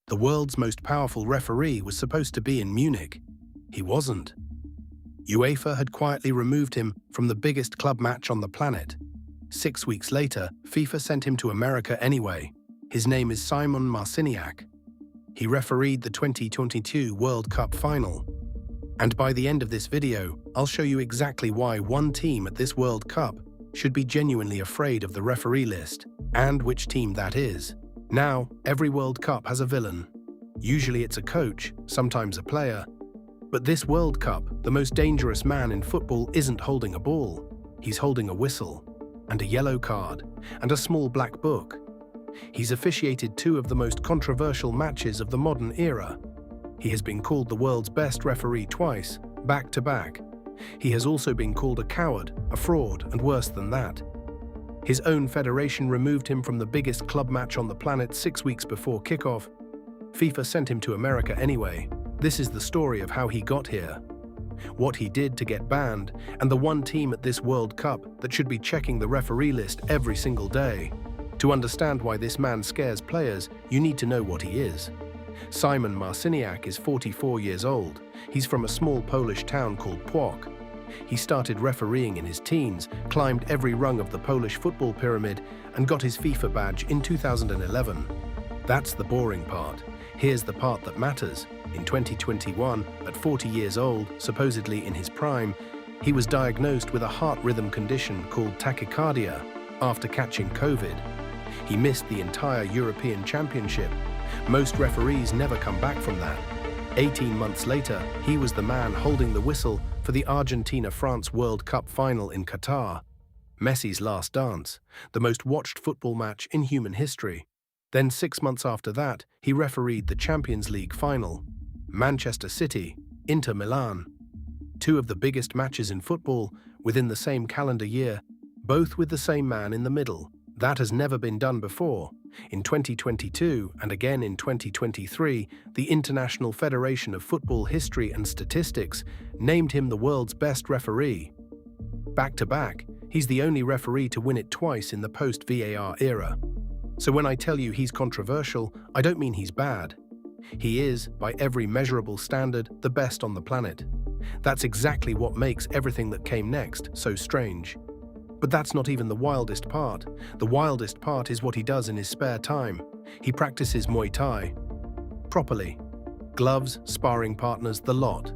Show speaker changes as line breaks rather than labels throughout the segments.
The world's most powerful referee was supposed to be in Munich. He wasn't. UEFA had quietly removed him from the biggest club match on the planet. 6 weeks later, FIFA sent him to America anyway. His name is Szymon Marciniak. He refereed the 2022 World Cup final. And by the end of this video, I'll show you exactly why one team at this World Cup should be genuinely afraid of the referee list, and which team that is. Now, every World Cup has a villain. Usually it's a coach, sometimes a player. But this World Cup, the most dangerous man in football isn't holding a ball. He's holding a whistle, and a yellow card, and a small black book. He's officiated two of the most controversial matches of the modern era. He has been called the world's best referee twice, back to back. He has also been called a coward, a fraud, and worse than that. His own federation removed him from the biggest club match on the planet 6 weeks before kickoff. FIFA sent him to America anyway. This is the story of how he got here, what he did to get banned, and the one team at this World Cup that should be checking the referee list every single day. To understand why this man scares players, you need to know what he is. Szymon Marciniak is 44 years old. He's from a small Polish town called Płock. He started refereeing in his teens, climbed every rung of the Polish football pyramid, and got his FIFA badge in 2011. That's the boring part. Here's the part that matters. In 2021, at 40 years old, supposedly in his prime, he was diagnosed with a heart rhythm condition called tachycardia after catching COVID. He missed the entire European Championship. Most referees never come back from that. 18 months later, he was the man holding the whistle for the Argentina-France World Cup final in Qatar. Messi's last dance, the most watched football match in human history. Then 6 months after that, he refereed the Champions League final. Manchester City, Inter Milan. Two of the biggest matches in football within the same calendar year, both with the same man in the middle. That has never been done before. In 2022 and again in 2023, the International Federation of Football History and Statistics named him the world's best referee. Back to back, he's the only referee to win it twice in the post-VAR era. So when I tell you he's controversial, I don't mean he's bad. He is, by every measurable standard, the best on the planet. That's exactly what makes everything that came next so strange. But that's not even the wildest part. The wildest part is what he does in his spare time. He practices Muay Thai. Properly. Gloves, sparring partners, the lot.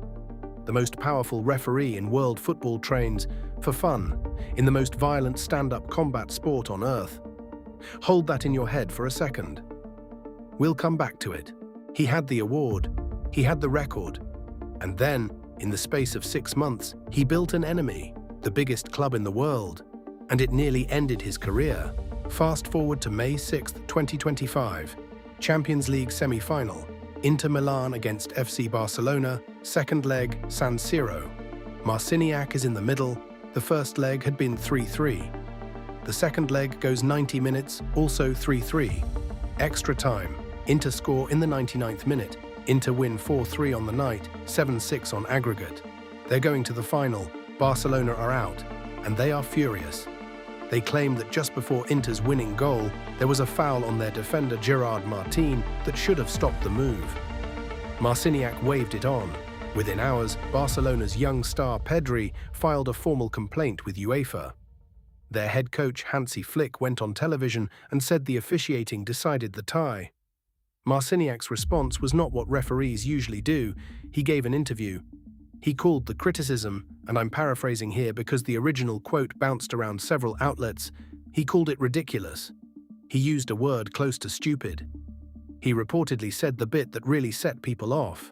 The most powerful referee in world football trains, for fun, in the most violent stand-up combat sport on earth. Hold that in your head for a second. We'll come back to it. He had the award. He had the record. And then, in the space of 6 months, he built an enemy, the biggest club in the world. And it nearly ended his career. Fast forward to May 6, 2025. Champions League semi-final. Inter Milan against FC Barcelona, second leg, San Siro. Marciniak is in the middle. The first leg had been 3-3. The second leg goes 90 minutes, also 3-3. Extra time. Inter score in the 99th minute. Inter win 4-3 on the night, 7-6 on aggregate. They're going to the final. Barcelona are out, and they are furious. They claim that just before Inter's winning goal, there was a foul on their defender Gerard Martin that should have stopped the move. Marciniak waved it on. Within hours, Barcelona's young star Pedri filed a formal complaint with UEFA. Their head coach Hansi Flick went on television and said the officiating decided the tie. Marciniak's response was not what referees usually do. He gave an interview. He called the criticism, and I'm paraphrasing here because the original quote bounced around several outlets, he called it ridiculous. He used a word close to stupid. He reportedly said the bit that really set people off.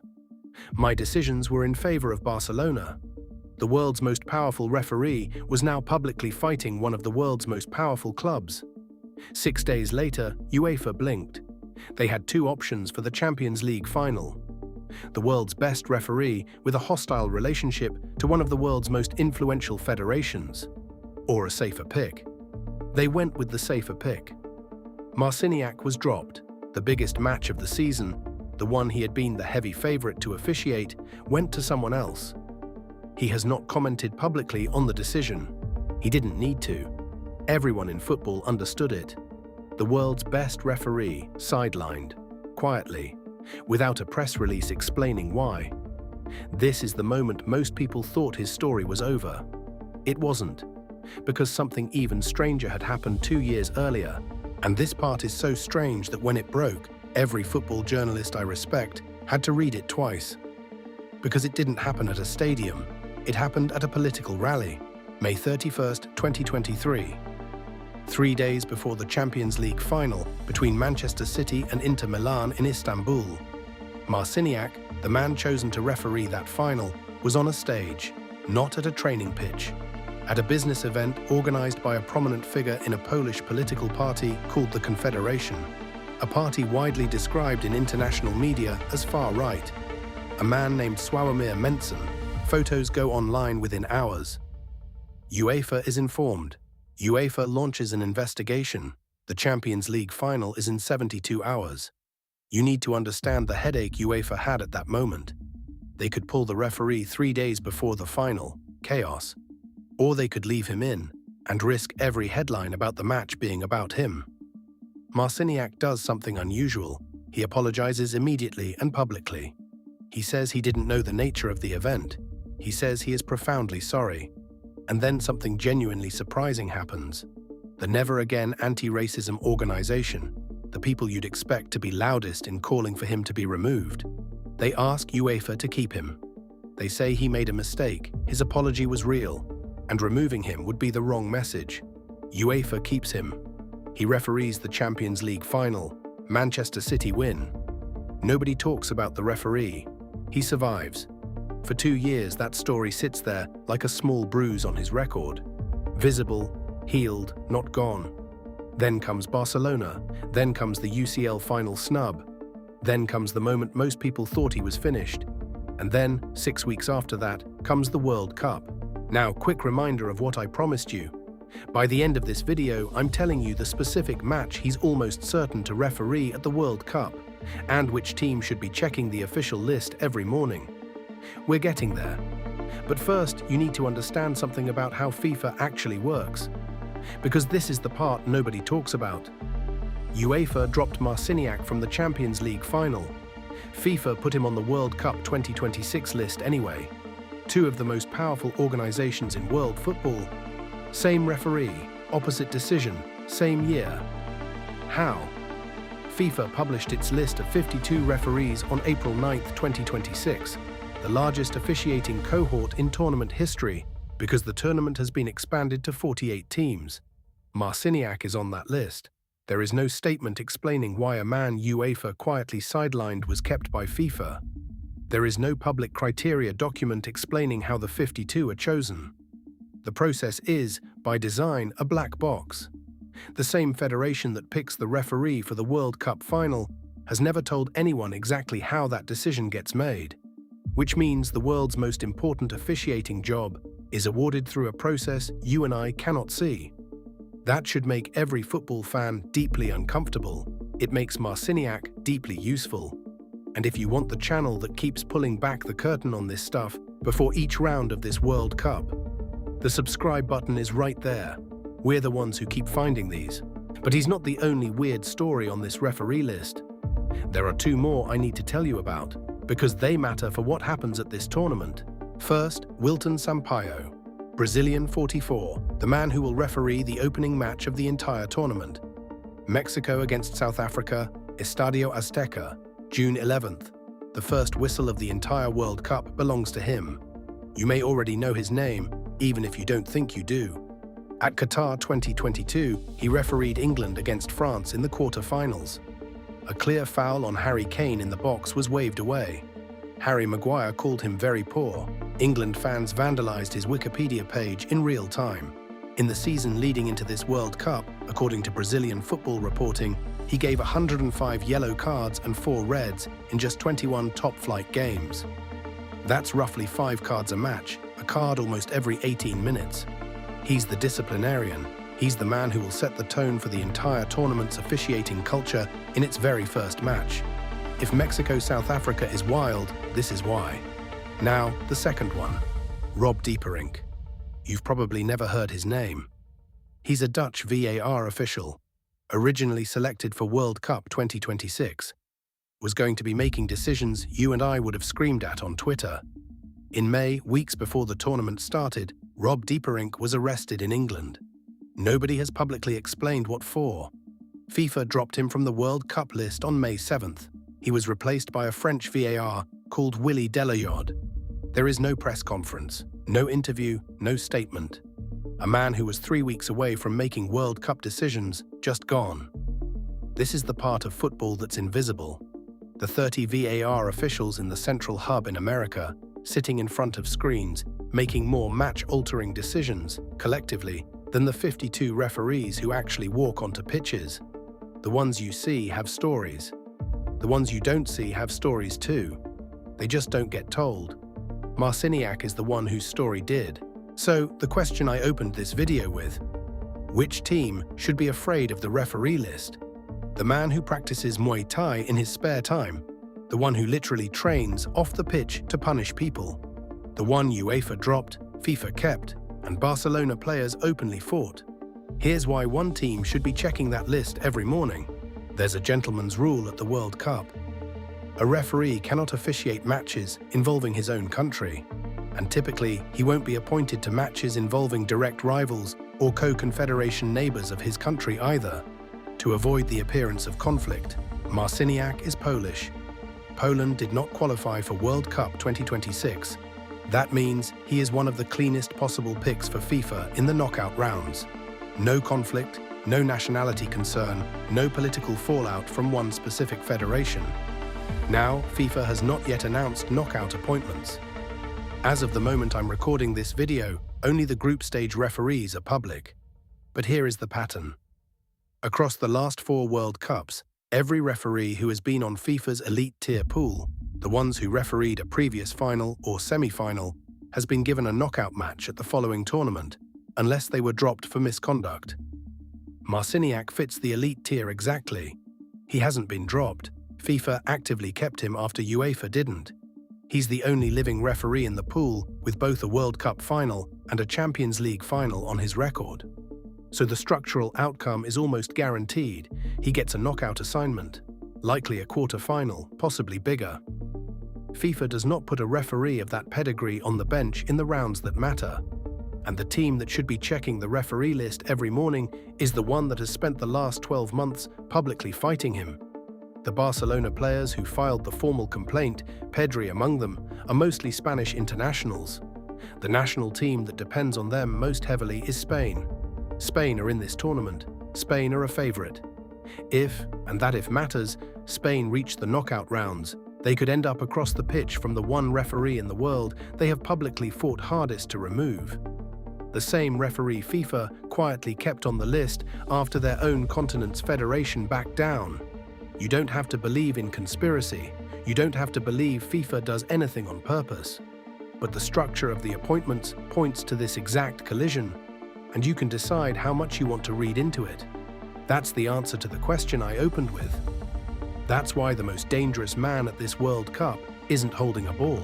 My decisions were in favor of Barcelona. The world's most powerful referee was now publicly fighting one of the world's most powerful clubs. 6 days later, UEFA blinked. They had two options for the Champions League final. The world's best referee with a hostile relationship to one of the world's most influential federations, or a safer pick. They went with the safer pick. Marciniak was dropped. The biggest match of the season, the one he had been the heavy favorite to officiate, went to someone else. He has not commented publicly on the decision. He didn't need to. Everyone in football understood it. The world's best referee sidelined, quietly. without a press release explaining why. This is the moment most people thought his story was over. It wasn't, because something even stranger had happened 2 years earlier. And this part is so strange that when it broke, every football journalist I respect had to read it twice. Because it didn't happen at a stadium, it happened at a political rally, May 31st, 2023. 3 days before the Champions League final between Manchester City and Inter Milan in Istanbul. Marciniak, the man chosen to referee that final, was on a stage, not at a training pitch. At a business event organized by a prominent figure in a Polish political party called the Confederation, a party widely described in international media as far-right. A man named Sławomir Mencen. Photos go online within hours. UEFA is informed. UEFA launches an investigation. The Champions League final is in 72 hours. You need to understand the headache UEFA had at that moment. They could pull the referee 3 days before the final, chaos. Or they could leave him in and risk every headline about the match being about him. Marciniak does something unusual. He apologizes immediately and publicly. He says he didn't know the nature of the event. He says he is profoundly sorry. And then something genuinely surprising happens. The Never Again anti-racism organization, the people you'd expect to be loudest in calling for him to be removed, they ask UEFA to keep him. They say he made a mistake, his apology was real, and removing him would be the wrong message. UEFA keeps him. He referees the Champions League final. Manchester City win. Nobody talks about the referee. He survives. For 2 years, that story sits there like a small bruise on his record. Visible, healed, not gone. Then comes Barcelona. Then comes the UCL final snub. Then comes the moment most people thought he was finished. And then, 6 weeks after that, comes the World Cup. Now, quick reminder of what I promised you. By the end of this video, I'm telling you the specific match he's almost certain to referee at the World Cup, and which team should be checking the official list every morning. We're getting there. But first, you need to understand something about how FIFA actually works. Because this is the part nobody talks about. UEFA dropped Marciniak from the Champions League final. FIFA put him on the World Cup 2026 list anyway. Two of the most powerful organizations in world football. Same referee, opposite decision, same year. How? FIFA published its list of 52 referees on April 9, 2026, the largest officiating cohort in tournament history, because the tournament has been expanded to 48 teams. Marciniak is on that list. There is no statement explaining why a man UEFA quietly sidelined was kept by FIFA. There is no public criteria document explaining how the 52 are chosen. The process is, by design, a black box. The same federation that picks the referee for the World Cup final has never told anyone exactly how that decision gets made, which means the world's most important officiating job is awarded through a process you and I cannot see. That should make every football fan deeply uncomfortable. It makes Marciniak deeply useful. And if you want the channel that keeps pulling back the curtain on this stuff before each round of this World Cup, the subscribe button is right there. We're the ones who keep finding these. But he's not the only weird story on this referee list. There are 2 more I need to tell you about, because they matter for what happens at this tournament. First, Wilton Sampaio, Brazilian 44, the man who will referee the opening match of the entire tournament. Mexico against South Africa, Estadio Azteca, June 11th. The first whistle of the entire World Cup belongs to him. You may already know his name, even if you don't think you do. At Qatar 2022, he refereed England against France in the quarter-finals. A clear foul on Harry Kane in the box was waved away. Harry Maguire called him very poor. England fans vandalized his Wikipedia page in real time. In the season leading into this World Cup, according to Brazilian football reporting, he gave 105 yellow cards and 4 reds in just 21 top-flight games. That's roughly 5 cards a match, a card almost every 18 minutes. He's the disciplinarian. He's the man who will set the tone for the entire tournament's officiating culture in its very first match. If Mexico-South Africa is wild, this is why. Now, the second one. Dieperink. You've probably never heard his name. He's a Dutch VAR official, originally selected for World Cup 2026. was going to be making decisions you and I would have screamed at on Twitter. In May, weeks before the tournament started, Dieperink was arrested in England. Nobody has publicly explained what for. FIFA dropped him from the World Cup list on May 7th. He was replaced by a French VAR called Willy Delayaud. There is no press conference, no interview, no statement. A man who was 3 weeks away from making World Cup decisions, just gone. This is the part of football that's invisible. The 30 VAR officials in the central hub in America, sitting in front of screens, making more match-altering decisions, collectively, than the 52 referees who actually walk onto pitches. The ones you see have stories. The ones you don't see have stories too. They just don't get told. Marciniak is the one whose story did. So, the question I opened this video with: which team should be afraid of the referee list? The man who practices Muay Thai in his spare time, the one who literally trains off the pitch to punish people, the one UEFA dropped, FIFA kept, and Barcelona players openly fought. Here's why one team should be checking that list every morning. There's a gentleman's rule at the World Cup. A referee cannot officiate matches involving his own country, and typically he won't be appointed to matches involving direct rivals or co-confederation neighbors of his country either. To avoid the appearance of conflict, Marciniak is Polish. Poland did not qualify for World Cup 2026. That means he is one of the cleanest possible picks for FIFA in the knockout rounds. No conflict, no nationality concern, no political fallout from one specific federation. Now, FIFA has not yet announced knockout appointments. As of the moment I'm recording this video, only the group stage referees are public. But here is the pattern. Across the last 4 World Cups, every referee who has been on FIFA's elite tier pool, the ones who refereed a previous final or semi-final, has been given a knockout match at the following tournament, unless they were dropped for misconduct. Marciniak fits the elite tier exactly. He hasn't been dropped. FIFA actively kept him after UEFA didn't. He's the only living referee in the pool with both a World Cup final and a Champions League final on his record. So the structural outcome is almost guaranteed. He gets a knockout assignment, likely a quarter-final, possibly bigger. FIFA does not put a referee of that pedigree on the bench in the rounds that matter. And the team that should be checking the referee list every morning is the one that has spent the last 12 months publicly fighting him. The Barcelona players who filed the formal complaint, Pedri among them, are mostly Spanish internationals. The national team that depends on them most heavily is Spain. Spain are in this tournament. Spain are a favorite. If, and that if matters, Spain reach the knockout rounds, they could end up across the pitch from the one referee in the world they have publicly fought hardest to remove. The same referee FIFA quietly kept on the list after their own continent's federation backed down. You don't have to believe in conspiracy. You don't have to believe FIFA does anything on purpose. But the structure of the appointments points to this exact collision, and you can decide how much you want to read into it. That's the answer to the question I opened with. That's why the most dangerous man at this World Cup isn't holding a ball.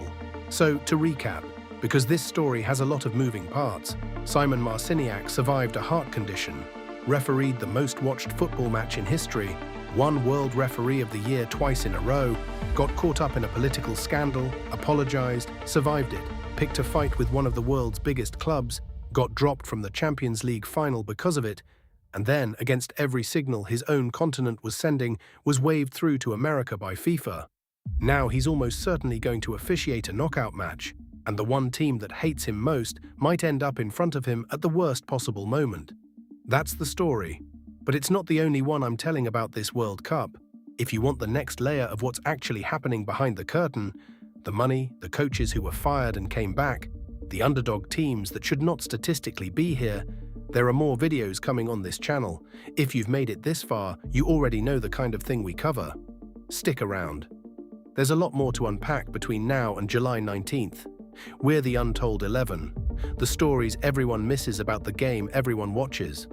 So, to recap, because this story has a lot of moving parts, Szymon Marciniak survived a heart condition, refereed the most watched football match in history, won World Referee of the Year twice in a row, got caught up in a political scandal, apologized, survived it, picked a fight with one of the world's biggest clubs, got dropped from the Champions League final because of it, and then, against every signal his own continent was sending, was waved through to America by FIFA. Now he's almost certainly going to officiate a knockout match, and the one team that hates him most might end up in front of him at the worst possible moment. That's the story. But it's not the only one I'm telling about this World Cup. If you want the next layer of what's actually happening behind the curtain, the money, the coaches who were fired and came back, the underdog teams that should not statistically be here, there are more videos coming on this channel. If you've made it this far, you already know the kind of thing we cover. Stick around. There's a lot more to unpack between now and July 19th. We're the Untold 11, the stories everyone misses about the game everyone watches.